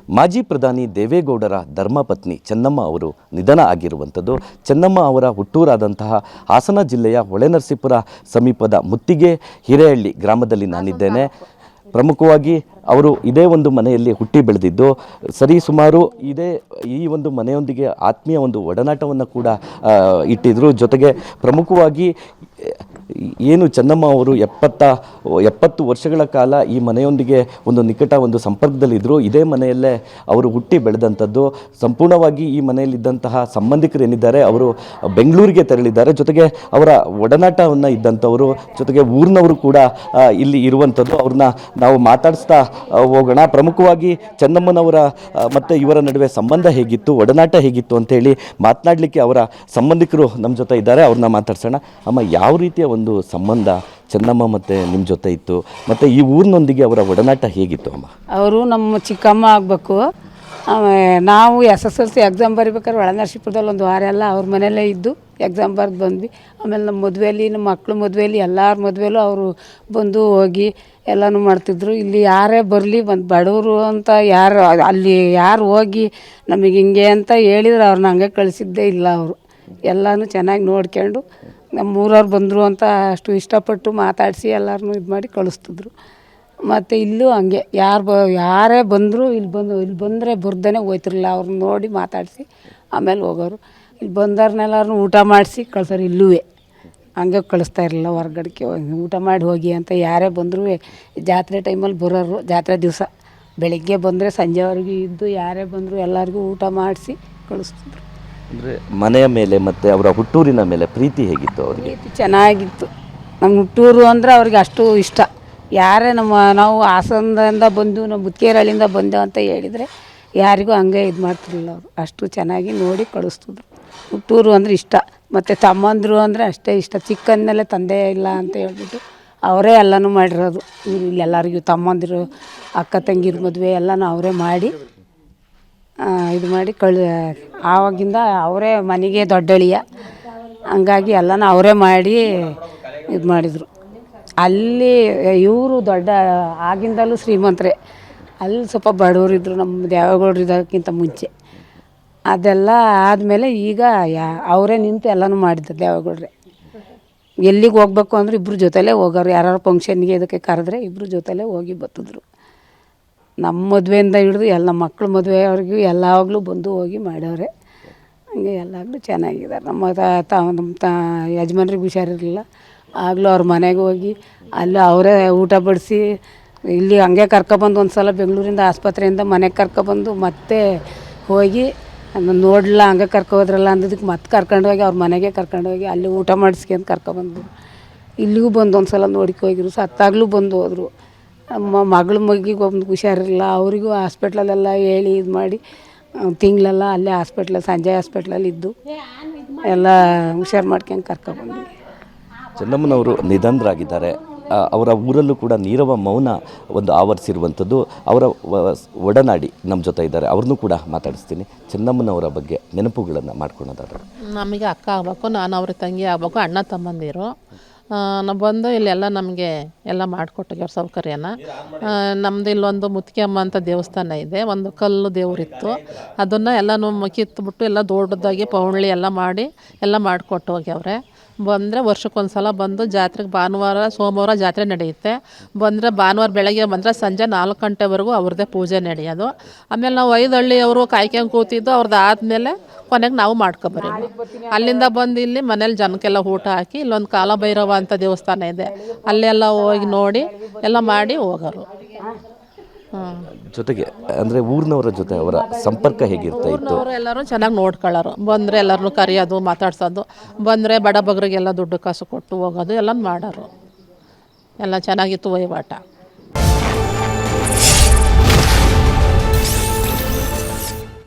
ಮಾಜಿ ಪ್ರಧಾನಿ ದೇವೇಗೌಡರ ಧರ್ಮಪತ್ನಿ ಚೆನ್ನಮ್ಮ ಅವರು ನಿಧನ ಆಗಿರುವಂಥದ್ದು. ಚೆನ್ನಮ್ಮ ಅವರ ಹುಟ್ಟೂರಾದಂತಹ ಹಾಸನ ಜಿಲ್ಲೆಯ ಹೊಳೆನರಸೀಪುರ ಸಮೀಪದ ಮುತ್ತಿಗೆ ಹಿರೇಹಳ್ಳಿ ಗ್ರಾಮದಲ್ಲಿ ನಾನಿದ್ದೇನೆ. ಪ್ರಮುಖವಾಗಿ ಅವರು ಇದೇ ಒಂದು ಮನೆಯಲ್ಲಿ ಹುಟ್ಟಿ ಬೆಳೆದಿದ್ದು, ಸರಿಸುಮಾರು ಈ ಒಂದು ಮನೆಯೊಂದಿಗೆ ಆತ್ಮೀಯ ಒಂದು ಒಡನಾಟವನ್ನು ಕೂಡ ಇಟ್ಟಿದ್ದರು. ಜೊತೆಗೆ ಪ್ರಮುಖವಾಗಿ ಏನು ಚೆನ್ನಮ್ಮ ಅವರು 70 ವರ್ಷಗಳ ಕಾಲ ಈ ಮನೆಯೊಂದಿಗೆ ಒಂದು ನಿಕಟ ಒಂದು ಸಂಪರ್ಕದಲ್ಲಿದ್ದರು. ಇದೇ ಮನೆಯಲ್ಲೇ ಅವರು ಹುಟ್ಟಿ ಬೆಳೆದಂಥದ್ದು. ಸಂಪೂರ್ಣವಾಗಿ ಈ ಮನೆಯಲ್ಲಿದ್ದಂತಹ ಸಂಬಂಧಿಕರು ಏನಿದ್ದಾರೆ ಅವರು ಬೆಂಗಳೂರಿಗೆ ತೆರಳಿದ್ದಾರೆ. ಜೊತೆಗೆ ಅವರ ಒಡನಾಟವನ್ನು ಇದ್ದಂಥವರು, ಜೊತೆಗೆ ಊರಿನವರು ಕೂಡ ಇಲ್ಲಿ ಇರುವಂಥದ್ದು. ಅವ್ರನ್ನ ನಾವು ಮಾತಾಡಿಸ್ತಾ ಹೋಗೋಣ. ಪ್ರಮುಖವಾಗಿ ಚೆನ್ನಮ್ಮನವರ ಮತ್ತು ಇವರ ನಡುವೆ ಸಂಬಂಧ ಹೇಗಿತ್ತು, ಒಡನಾಟ ಹೇಗಿತ್ತು ಅಂತೇಳಿ ಮಾತನಾಡಲಿಕ್ಕೆ ಅವರ ಸಂಬಂಧಿಕರು ನಮ್ಮ ಜೊತೆ ಇದ್ದಾರೆ. ಅವ್ರನ್ನ ಮಾತಾಡ್ಸೋಣ. ಅಮ್ಮ, ಯಾವ ರೀತಿಯ ಒಂದು ಸಂಬಂಧ ಚೆನ್ನಮ್ಮ ಮತ್ತು ನಿಮ್ಮ ಜೊತೆ ಇತ್ತು, ಮತ್ತು ಈ ಊರಿನೊಂದಿಗೆ ಅವರ ಒಡನಾಟ ಹೇಗಿತ್ತು ಅಮ್ಮ? ಅವರು ನಮ್ಮ ಚಿಕ್ಕಮ್ಮ ಆಗಬೇಕು. ನಾವು SSLC ಎಕ್ಸಾಮ್ ಬರಿಬೇಕಾದ್ರೆ ಹೊಳೆನರಸೀಪುರದಲ್ಲಿ ಒಂದು ವಾರ ಎಲ್ಲ ಅವ್ರ ಮನೆಯಲ್ಲೇ ಇದ್ದು ಎಕ್ಸಾಮ್ ಬರೆದು ಬಂದ್ವಿ. ಆಮೇಲೆ ನಮ್ಮ ಮದುವೆಯಲ್ಲಿ, ನಮ್ಮ ಮಕ್ಳ ಮದುವೆಯಲ್ಲಿ, ಎಲ್ಲರ ಮದುವೆಯಲ್ಲೂ ಅವರು ಬಂದು ಹೋಗಿ ಎಲ್ಲನೂ ಮಾಡ್ತಿದ್ರು. ಇಲ್ಲಿ ಯಾರೇ ಬರಲಿ, ಒಂದು ಬಡವರು ಅಂತ ಯಾರು ಹೋಗಿ ನಮಗೆ ಹಿಂಗೆ ಅಂತ ಹೇಳಿದ್ರು ಅವ್ರನ್ನ ಹಂಗೆ ಕಳಿಸಿದ್ದೇ ಇಲ್ಲ. ಅವರು ಎಲ್ಲನೂ ಚೆನ್ನಾಗಿ ನೋಡ್ಕೊಂಡು ನಮ್ಮ ಊರವ್ರು ಬಂದರು ಅಂತ ಅಷ್ಟು ಇಷ್ಟಪಟ್ಟು ಮಾತಾಡಿಸಿ ಎಲ್ಲರನ್ನೂ ಇದು ಮಾಡಿ ಕಳಿಸ್ತಿದ್ರು. ಮತ್ತು ಇಲ್ಲೂ ಹಂಗೆ ಯಾರೇ ಬಂದರೂ ಇಲ್ಲಿ ಬಂದರೆ ಬರ್ದೇ ಹೋಯ್ತಿರಲಿಲ್ಲ. ಅವ್ರನ್ನ ನೋಡಿ ಮಾತಾಡಿಸಿ ಆಮೇಲೆ ಹೋಗೋರು. ಇಲ್ಲಿ ಬಂದವ್ರನ್ನೆಲ್ಲರನ್ನೂ ಊಟ ಮಾಡಿಸಿ ಕಳ್ಸೋರು. ಇಲ್ಲೂ ಹಂಗೆ ಕಳಿಸ್ತಾ ಇರಲಿಲ್ಲ ಹೊರ್ಗಡೆಗೆ ಊಟ ಮಾಡಿ ಹೋಗಿ ಅಂತ. ಯಾರೇ ಬಂದರೂ ಜಾತ್ರೆ ಟೈಮಲ್ಲಿ ಬರೋರು. ಜಾತ್ರೆ ದಿವಸ ಬೆಳಗ್ಗೆ ಬಂದರೆ ಸಂಜೆವರೆಗೂ ಇದ್ದು ಯಾರೇ ಬಂದರೂ ಎಲ್ಲರಿಗೂ ಊಟ ಮಾಡಿಸಿ ಕಳಿಸ್ತಿದ್ರು. ಅಂದರೆ ಮನೆಯ ಮೇಲೆ ಮತ್ತು ಅವರ ಹುಟ್ಟೂರಿನ ಮೇಲೆ ಪ್ರೀತಿ ಹೇಗಿತ್ತು ಅವರಿಗೆ? ಚೆನ್ನಾಗಿತ್ತು. ನಮ್ಮ ಹುಟ್ಟೂರು ಅಂದರೆ ಅವ್ರಿಗೆ ಅಷ್ಟು ಇಷ್ಟ. ಯಾರೇ ನಾವು ಹಾಸನದಿಂದ ಬಂದು ನಮ್ಮ ಮುತ್ಕೇರಳ್ಳಿಯಿಂದ ಬಂದೆವು ಅಂತ ಹೇಳಿದರೆ ಯಾರಿಗೂ ಹಂಗೆ ಇದು ಮಾಡ್ತಿರಲಿಲ್ಲ. ಅವರು ಅಷ್ಟು ಚೆನ್ನಾಗಿ ನೋಡಿ ಕಳಿಸ್ತಿದ್ರು. ಹುಟ್ಟೂರು ಅಂದರೆ ಇಷ್ಟ. ಮತ್ತು ತಮ್ಮಂದರು ಅಂದರೆ ಅಷ್ಟೇ ಇಷ್ಟ. ಚಿಕ್ಕಂದಮೇಲೆ ತಂದೆ ಇಲ್ಲ ಅಂತ ಹೇಳ್ಬಿಟ್ಟು ಅವರೇ ಎಲ್ಲನೂ ಮಾಡಿರೋದು. ಇಲ್ಲಿ ಎಲ್ಲರಿಗೂ ತಮ್ಮಂದಿರು, ಅಕ್ಕ ತಂಗಿರ ಮದುವೆ ಎಲ್ಲನೂ ಅವರೇ ಮಾಡಿ ಇದು ಮಾಡಿ ಆವಾಗಿಂದ ಅವರೇ ಮನೆಗೆ ದೊಡ್ಡಳಿಯ. ಹಂಗಾಗಿ ಎಲ್ಲನೂ ಅವರೇ ಮಾಡಿ ಇದು ಮಾಡಿದರು. ಅಲ್ಲಿ ಇವರು ದೊಡ್ಡ ಆಗಿಂದಲೂ ಶ್ರೀಮಂತರೇ. ಅಲ್ಲಿ ಸ್ವಲ್ಪ ಬಡವರಿದ್ದರು ನಮ್ಮ ದೇವೇಗೌಡರು ಇದಕ್ಕಿಂತ ಮುಂಚೆ. ಅದೆಲ್ಲ ಆದಮೇಲೆ ಈಗ ಅವರೇ ನಿಂತು ಎಲ್ಲನೂ ಮಾಡಿದ್ರು ದೇವೇಗೌಡರೇ. ಎಲ್ಲಿಗೆ ಹೋಗ್ಬೇಕು ಅಂದ್ರೆ ಇಬ್ಬರು ಜೊತೆಲೇ ಹೋಗೋರು. ಯಾರು ಫಂಕ್ಷನ್ಗೆ ಇದಕ್ಕೆ ಕರೆದ್ರೆ ಇಬ್ಬರು ಜೊತೆಲೇ ಹೋಗಿ ಬರ್ತಿದ್ರು. ನಮ್ಮ ಮದುವೆಯಿಂದ ಹಿಡಿದು ನಮ್ಮ ಮಕ್ಳ ಮದುವೆಯವ್ರಿಗೂ ಎಲ್ಲವಾಗಲೂ ಬಂದು ಹೋಗಿ ಮಾಡವ್ರೆ. ಹಂಗೆ ಎಲ್ಲಾಗಲೂ ಚೆನ್ನಾಗಿದ್ದಾರೆ. ನಮ್ಮ ಯಜಮಾನ್ರಿಗೆ ಹುಷಾರಿರಲಿಲ್ಲ. ಆಗಲೂ ಅವ್ರ ಮನೆಗೆ ಹೋಗಿ ಅಲ್ಲಿ ಅವರೇ ಊಟ ಬಡಿಸಿ ಇಲ್ಲಿ ಹಂಗೆ ಕರ್ಕೊಬಂದು ಒಂದು ಸಲ ಬೆಂಗಳೂರಿಂದ ಆಸ್ಪತ್ರೆಯಿಂದ ಮನೆಗೆ ಕರ್ಕೊಬಂದು ಮತ್ತೆ ಹೋಗಿ ನೋಡಲಿಲ್ಲ, ಹಂಗೆ ಕರ್ಕೊಬೋದ್ರಲ್ಲ ಅಂದಿದ್ದಕ್ಕೆ ಮತ್ತೆ ಕರ್ಕೊಂಡೋಗಿ ಅವ್ರ ಮನೆಗೆ ಕರ್ಕೊಂಡೋಗಿ ಅಲ್ಲಿ ಊಟ ಮಾಡಿಸ್ಕೊಂಡು ಕರ್ಕೊಬಂದು ಇಲ್ಲಿಗೂ ಬಂದು ಒಂದು ಸಲ ನೋಡಿಕೆ ಹೋಗಿರು. ಸತ್ತಾಗಲೂ ಬಂದು ಹೋದರು. ನಮ್ಮ ಮಗಿಗೆ ಒಂದು ಹುಷಾರಿರಲಿಲ್ಲ. ಅವರಿಗೂ ಹಾಸ್ಪಿಟ್ಲಲ್ಲೆಲ್ಲ ಹೇಳಿ ಇದು ಮಾಡಿ ತಿಂಗಳೆಲ್ಲ ಅಲ್ಲೇ ಸಂಜಯ್ ಹಾಸ್ಪಿಟ್ಲಲ್ಲಿ ಇದ್ದು ಎಲ್ಲ ಹುಷಾರು ಮಾಡ್ಕೊಂಡು ಕರ್ಕೊಬಂದ್ವಿ. ಚೆನ್ನಮ್ಮನವರು ನಿಧನರಾಗಿದ್ದಾರೆ. ಅವರ ಊರಲ್ಲೂ ಕೂಡ ನೀರವ ಮೌನ ಒಂದು ಆವರಿಸಿರುವಂಥದ್ದು. ಅವರ ಒಡನಾಡಿ ನಮ್ಮ ಜೊತೆ ಇದ್ದಾರೆ. ಅವ್ರನ್ನೂ ಕೂಡ ಮಾತಾಡಿಸ್ತೀನಿ. ಚೆನ್ನಮ್ಮನವರ ಬಗ್ಗೆ ನೆನಪುಗಳನ್ನು ಮಾಡ್ಕೊಳೋದಾದ್ರೆ? ನಮಗೆ ಅಕ್ಕ ಆಗಬೇಕು, ನಾನು ಅವ್ರ ತಂಗಿ ಆಗಬೇಕು, ಅಣ್ಣ ತಮ್ಮಂದಿರು. ನಾವು ಬಂದು ಇಲ್ಲೆಲ್ಲ ನಮಗೆ ಎಲ್ಲ ಮಾಡಿಕೊಟ್ಟಿದ್ದಾರೆ ಸೌಕರ್ಯನ. ನಮ್ಮದು ಇಲ್ಲೊಂದು ಮುತ್ಕಿಯಮ್ಮ ಅಂತ ದೇವಸ್ಥಾನ ಇದೆ. ಒಂದು ಕಲ್ಲು ದೇವರಿತ್ತು. ಅದನ್ನು ಎಲ್ಲನೂ ಕಿತ್ತುಬಿಟ್ಟು ಎಲ್ಲ ದೊಡ್ಡದಾಗಿ ಪೌಳ್ಳಿ ಎಲ್ಲ ಮಾಡಿ ಎಲ್ಲ ಮಾಡಿಕೊಟ್ಟು ಹೋಗ್ಯವ್ರೆ. ಬಂದರೆ ವರ್ಷಕ್ಕೊಂದು ಸಲ ಬಂದು ಜಾತ್ರೆಗೆ ಭಾನುವಾರ ಸೋಮವಾರ ಜಾತ್ರೆ ನಡೆಯುತ್ತೆ. ಬಂದರೆ ಭಾನುವಾರ ಬೆಳಗ್ಗೆ ಬಂದರೆ ಸಂಜೆ 4 ಗಂಟೆವರೆಗೂ ಅವ್ರದ್ದೇ ಪೂಜೆ ನಡೆಯೋದು. ಆಮೇಲೆ ನಾವು 5 ಹಳ್ಳಿಯವರು ಕಾಯ್ಕೊಂಡು ಕೂತಿದ್ದು. ಅವ್ರದ್ದು ಆದಮೇಲೆ ಕೊನೆಗೆ ನಾವು ಮಾಡ್ಕೊಬರೋದು. ಅಲ್ಲಿಂದ ಬಂದು ಇಲ್ಲಿ ಮನೇಲಿ ಜನಕ್ಕೆಲ್ಲ ಊಟ ಹಾಕಿ ಇಲ್ಲೊಂದು ಕಾಲಭೈರವ ಅಂತ ದೇವಸ್ಥಾನ ಇದೆ, ಅಲ್ಲೆಲ್ಲ ಹೋಗಿ ನೋಡಿ ಎಲ್ಲ ಮಾಡಿ ಹೋಗೋರು. ಜೊತೆಗೆ ಅಂದರೆ ಊರಿನವರ ಜೊತೆ ಅವರ ಸಂಪರ್ಕ ಹೇಗಿರ್ತಾ ಇತ್ತು? ಅವರು ಎಲ್ಲರೂ ಚೆನ್ನಾಗಿ ನೋಡ್ಕೊಳ್ಳೋರು. ಬಂದರೆ ಎಲ್ಲರನ್ನೂ ಕರೆಯೋದು, ಮಾತಾಡ್ಸೋದು. ಬಂದರೆ ಬಡ ಬಗ್ರಿಗೆಲ್ಲ ದುಡ್ಡು ಕಾಸು ಕೊಟ್ಟು ಹೋಗೋದು ಎಲ್ಲ ಮಾಡೋರು. ಎಲ್ಲ ಚೆನ್ನಾಗಿತ್ತು ವಹಿವಾಟ.